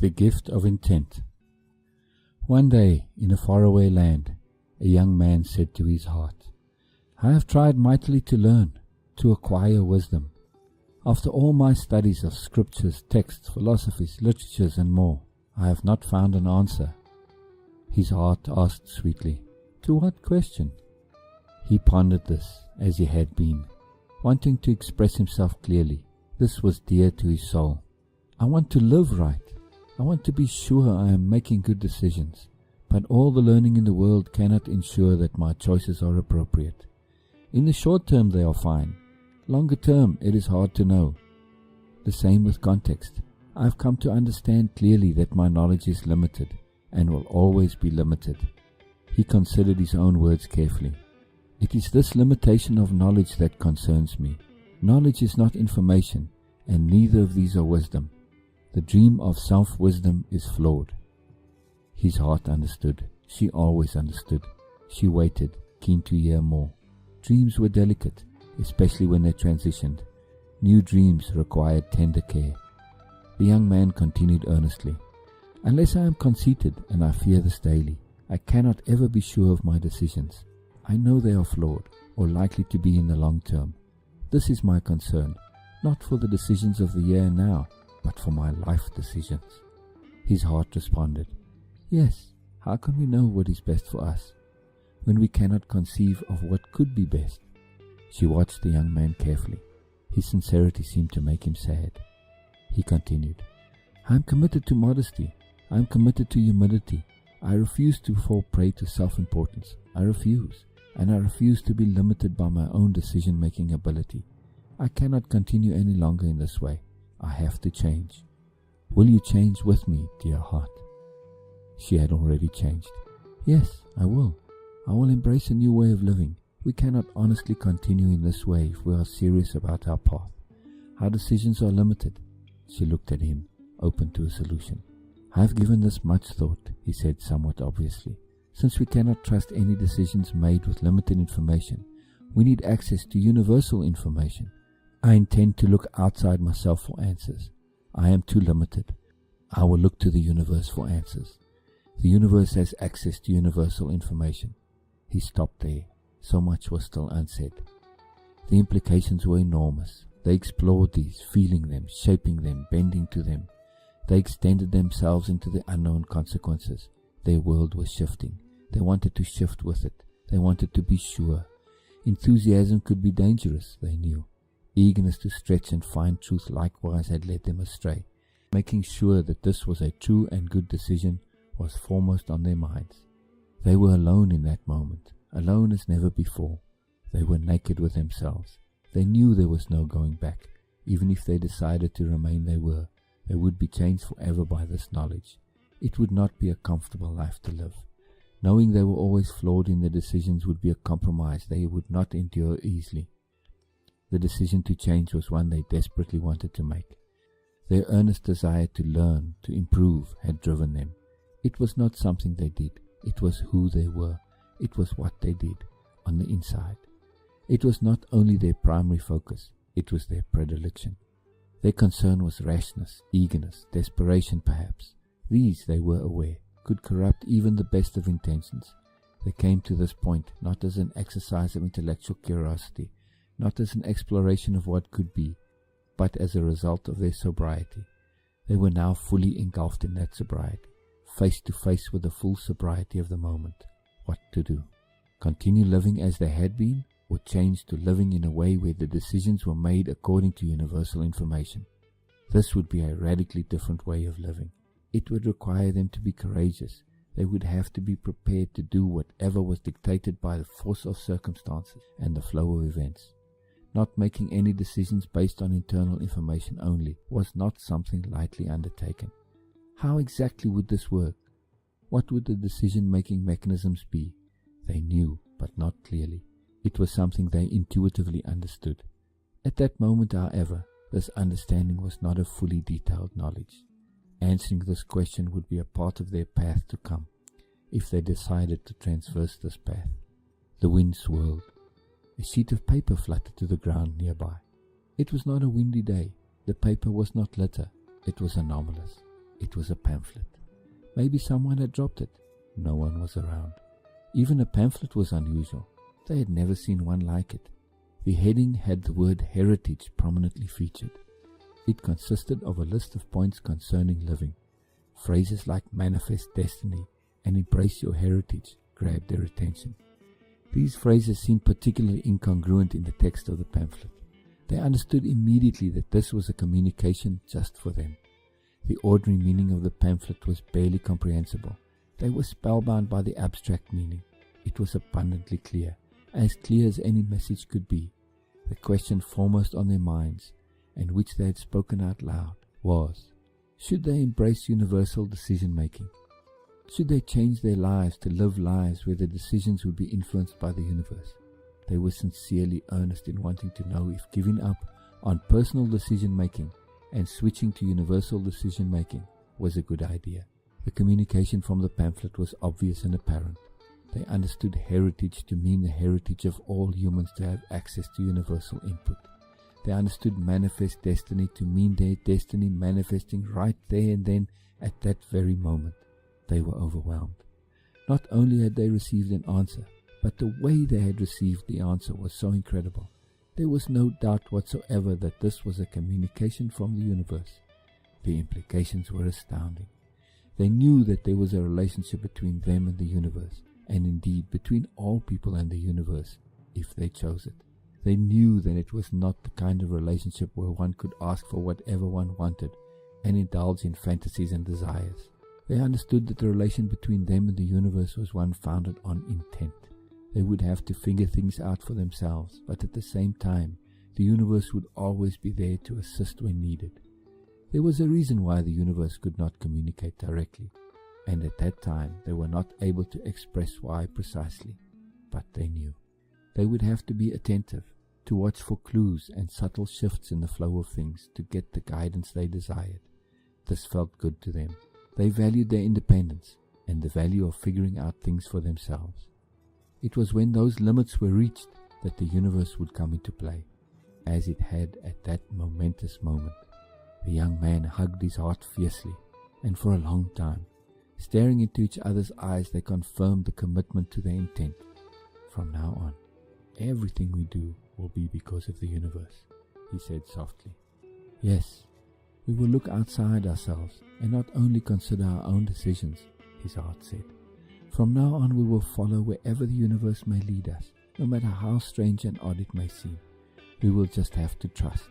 The gift of intent. One day, in a faraway land, a young man said to his heart, I have tried mightily to learn, to acquire wisdom. After all my studies of scriptures, texts, philosophies, literatures, and more, I have not found an answer. His heart asked sweetly, To what question? He pondered this, as he had been, wanting to express himself clearly. This was dear to his soul. I want to live right. I want to be sure I am making good decisions, but all the learning in the world cannot ensure that my choices are appropriate. In the short term they are fine. Longer term it is hard to know. The same with context. I have come to understand clearly that my knowledge is limited and will always be limited. He considered his own words carefully. It is this limitation of knowledge that concerns me. Knowledge is not information, and neither of these are wisdom. The dream of self-wisdom is flawed. His heart understood. She always understood. She waited, keen to hear more. Dreams were delicate, especially when they transitioned. New dreams required tender care. The young man continued earnestly, Unless I am conceited, and I fear this daily, I cannot ever be sure of my decisions. I know they are flawed, or likely to be in the long term. This is my concern, not for the decisions of the here and now, but for my life decisions. His heart responded, Yes, how can we know what is best for us, when we cannot conceive of what could be best? She watched the young man carefully. His sincerity seemed to make him sad. He continued, I am committed to modesty. I am committed to humility. I refuse to fall prey to self-importance. I refuse, and I refuse to be limited by my own decision-making ability. I cannot continue any longer in this way. I have to change. Will you change with me, dear heart? She had already changed. Yes, I will. I will embrace a new way of living. We cannot honestly continue in this way if we are serious about our path. Our decisions are limited. She looked at him, open to a solution. I have given this much thought, he said somewhat obviously. Since we cannot trust any decisions made with limited information, we need access to universal information. I intend to look outside myself for answers. I am too limited. I will look to the universe for answers. The universe has access to universal information. He stopped there. So much was still unsaid. The implications were enormous. They explored these, feeling them, shaping them, bending to them. They extended themselves into the unknown consequences. Their world was shifting. They wanted to shift with it. They wanted to be sure. Enthusiasm could be dangerous, they knew. Eagerness to stretch and find truth likewise had led them astray. Making sure that this was a true and good decision was foremost on their minds. They were alone in that moment, alone as never before. They were naked with themselves. They knew there was no going back. Even if they decided to remain they would be changed forever by this knowledge. It would not be a comfortable life to live. Knowing they were always flawed in their decisions would be a compromise they would not endure easily. The decision to change was one they desperately wanted to make. Their earnest desire to learn, to improve, had driven them. It was not something they did. It was who they were. It was what they did, on the inside. It was not only their primary focus, it was their predilection. Their concern was rashness, eagerness, desperation perhaps. These, they were aware, could corrupt even the best of intentions. They came to this point not as an exercise of intellectual curiosity, not as an exploration of what could be, but as a result of their sobriety. They were now fully engulfed in that sobriety, face to face with the full sobriety of the moment. What to do? Continue living as they had been, or change to living in a way where the decisions were made according to universal information? This would be a radically different way of living. It would require them to be courageous. They would have to be prepared to do whatever was dictated by the force of circumstances and the flow of events. Not making any decisions based on internal information only was not something lightly undertaken. How exactly would this work? What would the decision-making mechanisms be? They knew, but not clearly. It was something they intuitively understood. At that moment, however, this understanding was not a fully detailed knowledge. Answering this question would be a part of their path to come, if they decided to traverse this path. The wind swirled. A sheet of paper fluttered to the ground nearby. It was not a windy day. The paper was not litter. It was anomalous. It was a pamphlet. Maybe someone had dropped it. No one was around. Even a pamphlet was unusual. They had never seen one like it. The heading had the word heritage prominently featured. It consisted of a list of points concerning living. Phrases like manifest destiny and embrace your heritage grabbed their attention. These phrases seemed particularly incongruent in the text of the pamphlet. They understood immediately that this was a communication just for them. The ordinary meaning of the pamphlet was barely comprehensible. They were spellbound by the abstract meaning. It was abundantly clear as any message could be. The question foremost on their minds, and which they had spoken out loud, was, should they embrace universal decision-making? Should they change their lives to live lives where their decisions would be influenced by the universe? They were sincerely earnest in wanting to know if giving up on personal decision-making and switching to universal decision-making was a good idea. The communication from the pamphlet was obvious and apparent. They understood heritage to mean the heritage of all humans to have access to universal input. They understood manifest destiny to mean their destiny manifesting right there and then at that very moment. They were overwhelmed. Not only had they received an answer, but the way they had received the answer was so incredible. There was no doubt whatsoever that this was a communication from the universe. The implications were astounding. They knew that there was a relationship between them and the universe, and indeed between all people and the universe, if they chose it. They knew that it was not the kind of relationship where one could ask for whatever one wanted and indulge in fantasies and desires. They understood that the relation between them and the universe was one founded on intent. They would have to figure things out for themselves, but at the same time, the universe would always be there to assist when needed. There was a reason why the universe could not communicate directly, and at that time they were not able to express why precisely, but they knew. They would have to be attentive, to watch for clues and subtle shifts in the flow of things to get the guidance they desired. This felt good to them. They valued their independence and the value of figuring out things for themselves. It was when those limits were reached that the universe would come into play, as it had at that momentous moment. The young man hugged his heart fiercely, and for a long time, staring into each other's eyes, they confirmed the commitment to their intent. From now on, everything we do will be because of the universe, he said softly. Yes, we will look outside ourselves and not only consider our own decisions, his heart said. From now on we will follow wherever the universe may lead us, no matter how strange and odd it may seem. We will just have to trust.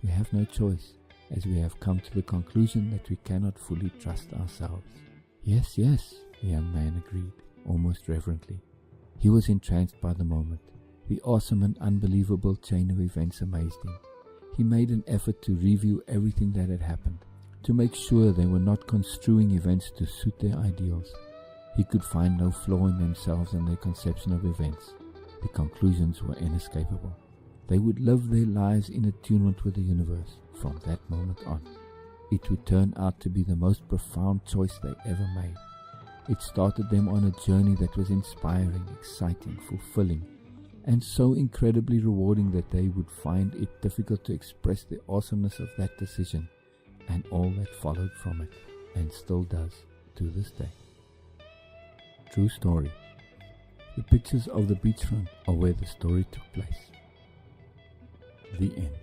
We have no choice, as we have come to the conclusion that we cannot fully trust ourselves. Yes, yes, the young man agreed, almost reverently. He was entranced by the moment. The awesome and unbelievable chain of events amazed him. He made an effort to review everything that had happened, to make sure they were not construing events to suit their ideals. He could find no flaw in themselves and their conception of events. The conclusions were inescapable. They would live their lives in attunement with the universe from that moment on. It would turn out to be the most profound choice they ever made. It started them on a journey that was inspiring, exciting, fulfilling, and so incredibly rewarding that they would find it difficult to express the awesomeness of that decision and all that followed from it, and still does to this day. True story. The pictures of the beachfront are where the story took place. The end.